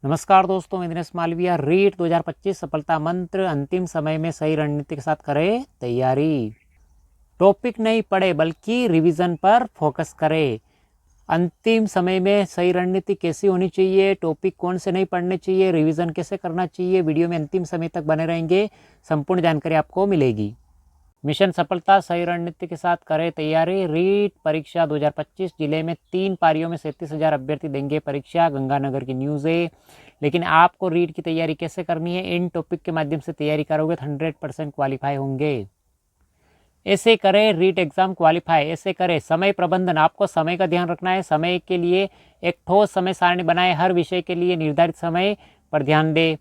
नमस्कार दोस्तों, मैं दिनेश मालविया। रीट 2025 सफलता मंत्र। अंतिम समय में सही रणनीति के साथ करें तैयारी। टॉपिक नहीं पढ़े बल्कि रिवीजन पर फोकस करें। अंतिम समय में सही रणनीति कैसी होनी चाहिए, टॉपिक कौन से नहीं पढ़ने चाहिए, रिवीजन कैसे करना चाहिए, वीडियो में अंतिम समय तक बने रहेंगे, संपूर्ण जानकारी आपको मिलेगी। मिशन सफलता सही रणनीति के साथ करें तैयारी। रीट परीक्षा 2025 जिले में 3 पारियों में 37,000 अभ्यर्थी देंगे परीक्षा। गंगानगर की न्यूज़ है। लेकिन आपको रीट की तैयारी कैसे करनी है, इन टॉपिक के माध्यम से तैयारी करोगे तो 100% क्वालिफाई होंगे। ऐसे करें रीट एग्जाम क्वालिफाई। ऐसे करें समय प्रबंधन। आपको समय का ध्यान रखना है। समय के लिए एक ठोस समय सारणी बनाए। हर विषय के लिए निर्धारित समय पर ध्यान दे।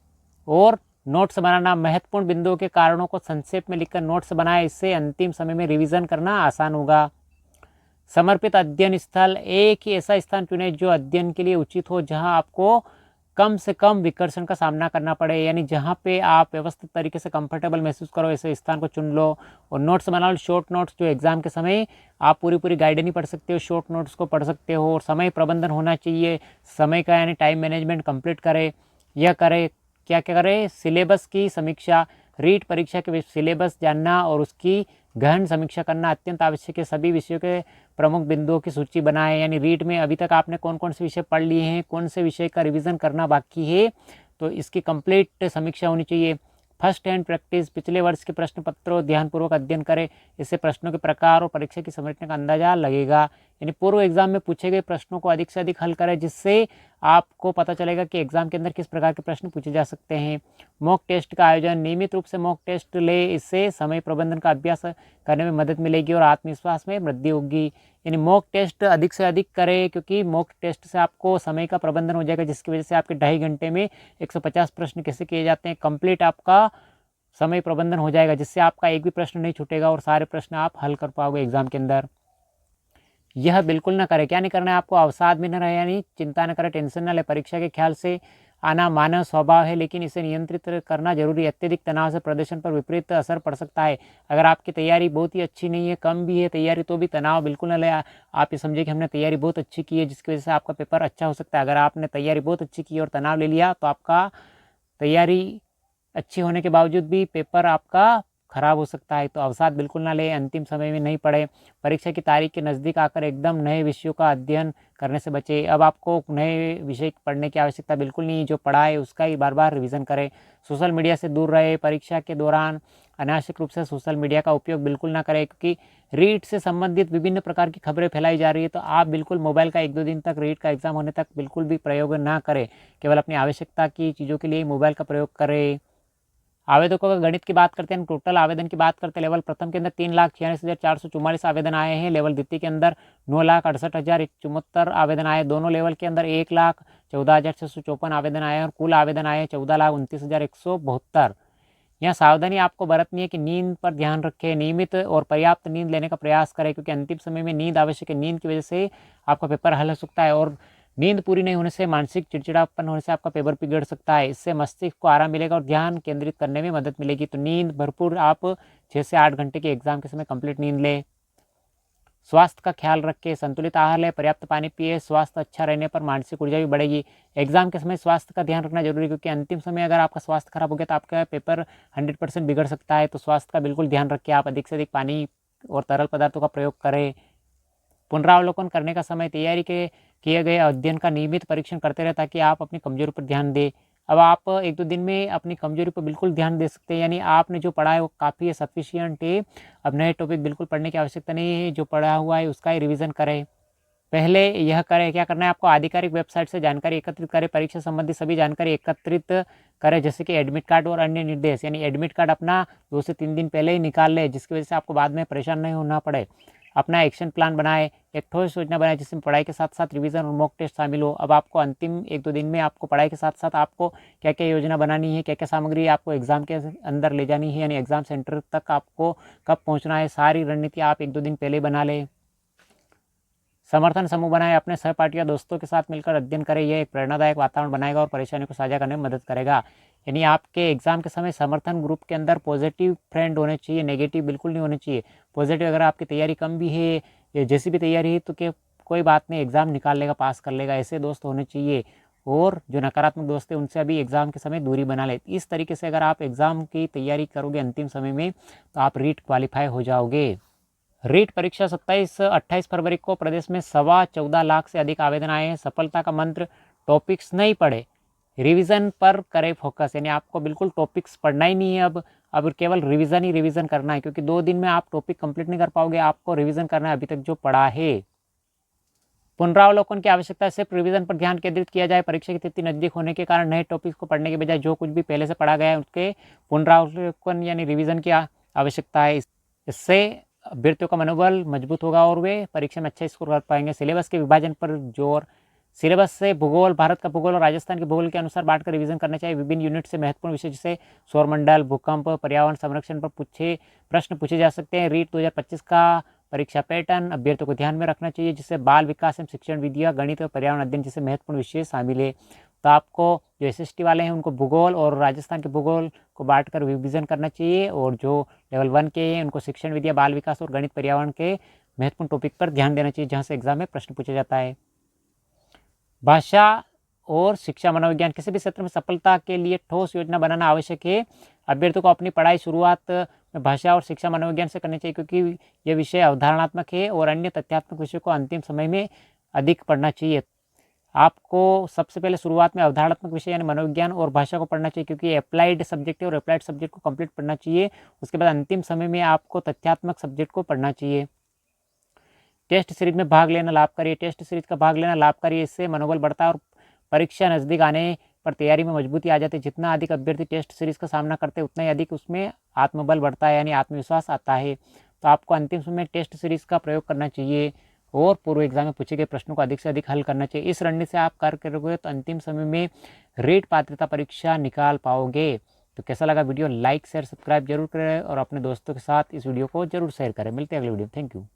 और नोट्स बनाना, महत्वपूर्ण बिंदुओं के कारणों को संक्षेप में लिखकर नोट्स बनाए। इससे अंतिम समय में रिवीजन करना आसान होगा। समर्पित अध्ययन स्थल। एक ही ऐसा स्थान चुने जो अध्ययन के लिए उचित हो, जहां आपको कम से कम विकर्षण का सामना करना पड़े, यानी जहाँ पे आप व्यवस्थित तरीके से कंफर्टेबल महसूस करो, ऐसे स्थान को चुन लो। और नोट्स बना लो, शॉर्ट नोट्स, जो एग्जाम के समय आप पूरी गाइड नहीं पढ़ सकते हो, शॉर्ट नोट्स को पढ़ सकते हो। और समय प्रबंधन होना चाहिए, समय का यानी टाइम मैनेजमेंट कंप्लीट करें। यह करें, क्या क्या करें, सिलेबस की समीक्षा। रीट परीक्षा के सिलेबस जानना और उसकी गहन समीक्षा करना अत्यंत आवश्यक है। सभी विषयों के प्रमुख बिंदुओं की सूची बनाएं, यानी रीट में अभी तक आपने कौन कौन से विषय पढ़ लिए हैं, कौन से विषय का रिवीजन करना बाकी है, तो इसकी कंप्लीट समीक्षा होनी चाहिए। First hand practice. पिछले वर्ष के प्रश्न पत्रों ध्यानपूर्वक अध्ययन करें। इससे प्रश्नों के प्रकार और परीक्षा की संरचना का अंदाजा लगेगा। यानी पूर्व एग्जाम में पूछे गए प्रश्नों को अधिक से अधिक हल करें, जिससे आपको पता चलेगा कि एग्जाम के अंदर किस प्रकार के प्रश्न पूछे जा सकते हैं। मॉक टेस्ट का आयोजन। नियमित रूप से मॉक टेस्ट ले। इससे समय प्रबंधन का अभ्यास करने में मदद मिलेगी और आत्मविश्वास में वृद्धि होगी। यानी मॉक टेस्ट अधिक से अधिक करें, क्योंकि मॉक टेस्ट से आपको समय का प्रबंधन हो जाएगा, जिसकी वजह से आपके 2.5 घंटे में 150 प्रश्न कैसे किए जाते हैं, कंप्लीट आपका समय प्रबंधन हो जाएगा, जिससे आपका एक भी प्रश्न नहीं छूटेगा और सारे प्रश्न आप हल कर पाओगे एग्जाम के अंदर। यह बिल्कुल ना करें। क्या नहीं करना है आपको, अवसाद में न रहे, यानी चिंता न करें, टेंशन न ले। परीक्षा के ख्याल से आना मानव स्वभाव है, लेकिन इसे नियंत्रित करना जरूरी है। अत्यधिक तनाव से प्रदर्शन पर विपरीत असर पड़ सकता है। अगर आपकी तैयारी बहुत ही अच्छी नहीं है, कम भी है तैयारी, तो भी तनाव बिल्कुल न ले। आप ये समझे कि हमने तैयारी बहुत अच्छी की है, जिसकी वजह से आपका पेपर अच्छा हो सकता है। अगर आपने तैयारी बहुत अच्छी की और तनाव ले लिया, तो आपका तैयारी अच्छी होने के बावजूद भी पेपर आपका खराब हो सकता है। तो अवसाद बिल्कुल ना ले, अंतिम समय में नहीं पढ़े। परीक्षा की तारीख के नज़दीक आकर एकदम नए विषयों का अध्ययन करने से बचे। अब आपको नए विषय पढ़ने की आवश्यकता बिल्कुल नहीं, जो पढ़ा है उसका ही बार बार रिवीजन करें। सोशल मीडिया से दूर रहे। परीक्षा के दौरान अनावश्यक रूप से सोशल मीडिया का उपयोग बिल्कुल ना करें, क्योंकि रीट से संबंधित विभिन्न प्रकार की खबरें फैलाई जा रही है। तो आप बिल्कुल मोबाइल का 1-2 दिन तक, रीट का एग्जाम होने तक बिल्कुल भी प्रयोग ना करें। केवल अपनी आवश्यकता की चीज़ों के लिए मोबाइल का प्रयोग करें। आवेदकों का गणित की बात करते हैं, टोटल आवेदन की बात करते हैं। लेवल प्रथम के अंदर 3,46,444 आवेदन आए हैं। लेवल द्वितीय के अंदर 9,68,074 आवेदन आए। दोनों लेवल के अंदर 1,14,654 आवेदन आए हैं और कुल आवेदन आए हैं 14,29,172। यहाँ सावधानी आपको बरतनी है कि नींद पर ध्यान रखें। नियमित और पर्याप्त नींद लेने का प्रयास करें, क्योंकि अंतिम समय में नींद आवश्यक है। नींद की वजह से आपका पेपर हल हो सकता है, और नींद पूरी नहीं होने से मानसिक चिड़चिड़ापन होने से आपका पेपर बिगड़ सकता है। इससे मस्तिष्क को आराम मिलेगा और ध्यान केंद्रित करने में मदद मिलेगी। तो नींद भरपूर, आप 6 से 8 घंटे के एग्जाम के समय कंप्लीट नींद लें। स्वास्थ्य का ख्याल रखें, संतुलित आहार लें, पर्याप्त पानी पिए। स्वास्थ्य अच्छा रहने पर मानसिक ऊर्जा भी बढ़ेगी। एग्जाम के समय स्वास्थ्य का ध्यान रखना जरूरी है, क्योंकि अंतिम समय अगर आपका स्वास्थ्य खराब हो गया तो आपका पेपर 100% बिगड़ सकता है। तो स्वास्थ्य का बिल्कुल ध्यान रखें। आप अधिक से अधिक पानी और तरल पदार्थों का प्रयोग करें। पुनरावलोकन करने का समय। तैयारी के किए गए अध्ययन का नियमित परीक्षण करते रहे, ताकि आप अपनी कमजोरी पर ध्यान दें। अब आप 1-2 दिन में अपनी कमजोरी पर बिल्कुल ध्यान दे सकते हैं, यानी आपने जो पढ़ा है वो काफ़ी है, सफिशियंट है। अब नए टॉपिक बिल्कुल पढ़ने की आवश्यकता नहीं है। जो पढ़ा हुआ है उसका ही रिवीजन करें। पहले यह करें, क्या करना है आपको, आधिकारिक वेबसाइट से जानकारी एकत्रित करें। परीक्षा संबंधी सभी जानकारी एकत्रित करें, जैसे कि एडमिट कार्ड और अन्य निर्देश। यानी एडमिट कार्ड अपना 2 से 3 दिन पहले ही निकाल लें, जिसकी वजह से आपको बाद में परेशान नहीं होना पड़े। अपना एक्शन प्लान बनाए। एक ठोस योजना बनाए, जिसमें पढ़ाई के साथ साथ रिवीजन और मॉक टेस्ट शामिल हो। अब आपको अंतिम 1-2 दिन में आपको पढ़ाई के साथ साथ आपको क्या क्या योजना बनानी है, क्या क्या सामग्री आपको एग्जाम के अंदर ले जानी है, यानी एग्जाम सेंटर तक आपको कब पहुंचना है, सारी रणनीति आप 1-2 दिन पहले बना लें। समर्थन समूह बनाएं। अपने सहपाठी या दोस्तों के साथ मिलकर अध्ययन करें। यह एक प्रेरणादायक वातावरण बनाएगा और परेशानियों को साझा करने में मदद करेगा। यानी आपके एग्जाम के समय समर्थन ग्रुप के अंदर पॉजिटिव फ्रेंड होने चाहिए, नेगेटिव बिल्कुल नहीं होने चाहिए। पॉजिटिव, अगर आपकी तैयारी कम भी है या जैसी भी तैयारी है, तो कोई बात नहीं, एग्जाम निकाल लेगा, पास कर लेगा, ऐसे दोस्त होने चाहिए। और जो नकारात्मक दोस्त है उनसे अभी एग्ज़ाम के समय दूरी बना ले। इस तरीके से अगर आप एग्ज़ाम की तैयारी करोगे अंतिम समय में तो आप रीट क्वालिफाई हो जाओगे। रीट परीक्षा 27-28 फरवरी को प्रदेश में 14.25 लाख से अधिक आवेदन आए हैं। सफलता का मंत्र टॉपिक्स नहीं पढ़े, रिवीजन पर करें फोकस। यानी आपको बिल्कुल टॉपिक्स पढ़ना ही नहीं है, अब केवल रिवीजन ही रिवीजन करना है, क्योंकि 2 दिन में आप टॉपिक कंप्लीट नहीं कर पाओगे, आपको रिवीजन करना है अभी तक जो पढ़ा है। पुनरावलोकन की आवश्यकता है, सिर्फ रिवीजन पर ध्यान केंद्रित किया जाए। परीक्षा की तिथि नजदीक होने के कारण नए टॉपिक्स को पढ़ने के बजाय जो कुछ भी पहले से पढ़ा गया है उसके पुनरावलोकन यानी रिवीजन की आवश्यकता है। इससे अभ्यर्थियों का मनोबल मजबूत होगा और वे परीक्षा में अच्छा स्कोर कर पाएंगे। सिलेबस के विभाजन पर जोर, सिलेबस से भूगोल, भारत का भूगोल और राजस्थान के भूगोल के अनुसार बांटकर रिवीजन करना चाहिए। विभिन्न यूनिट से महत्वपूर्ण विषय जैसे सौरमंडल, भूकंप, पर्यावरण संरक्षण पर प्रश्न पूछे जा सकते हैं। रीट 2025 का परीक्षा पैटर्न अभ्यर्थियों को ध्यान में रखना चाहिए, जिससे बाल विकास एवं शिक्षण विधियाँ, गणित और पर्यावरण अध्ययन जैसे महत्वपूर्ण विषय शामिल है। तो आपको जो SST वाले हैं उनको भूगोल और राजस्थान के भूगोल को बांटकर रिवीजन करना चाहिए, और जो लेवल 1 के हैं उनको शिक्षण विधियाँ, बाल विकास और गणित पर्यावरण के महत्वपूर्ण टॉपिक पर ध्यान देना चाहिए, जहाँ से एग्जाम में प्रश्न पूछा जाता है। भाषा और शिक्षा मनोविज्ञान, किसी भी क्षेत्र में सफलता के लिए ठोस योजना बनाना आवश्यक है। अभ्यर्थियों को अपनी पढ़ाई शुरुआत में भाषा और शिक्षा मनोविज्ञान से करनी चाहिए, क्योंकि यह विषय अवधारणात्मक है और अन्य तथ्यात्मक विषयों को अंतिम समय में अधिक पढ़ना चाहिए। आपको सबसे पहले शुरुआत में अवधारणात्मक विषय यानी मनोविज्ञान और भाषा को पढ़ना चाहिए, क्योंकि अप्लाइड सब्जेक्ट है और अप्लाइड सब्जेक्ट को कंप्लीट पढ़ना चाहिए। उसके बाद अंतिम समय में आपको तथ्यात्मक सब्जेक्ट को पढ़ना चाहिए। टेस्ट सीरीज में भाग लेना लाभकारी है, टेस्ट सीरीज का भाग लेना लाभकारी है, इससे मनोबल बढ़ता है और परीक्षा नज़दीक आने पर तैयारी में मजबूती आ जाती है। जितना अधिक अभ्यर्थी टेस्ट सीरीज का सामना करते हैं उतना ही अधिक उसमें आत्मबल बढ़ता है, यानी आत्मविश्वास आता है। तो आपको अंतिम समय में टेस्ट सीरीज का प्रयोग करना चाहिए और पूर्व एग्जाम में पूछे गए प्रश्नों को अधिक से अधिक हल करना चाहिए। इस रणनीति से आप कार्य करोगे तो अंतिम समय में रीट पात्रता परीक्षा निकाल पाओगे। तो कैसा लगा वीडियो? लाइक शेयर सब्सक्राइब जरूर करें और अपने दोस्तों के साथ इस वीडियो को जरूर शेयर करें। मिलते हैं अगले वीडियो। Thank you.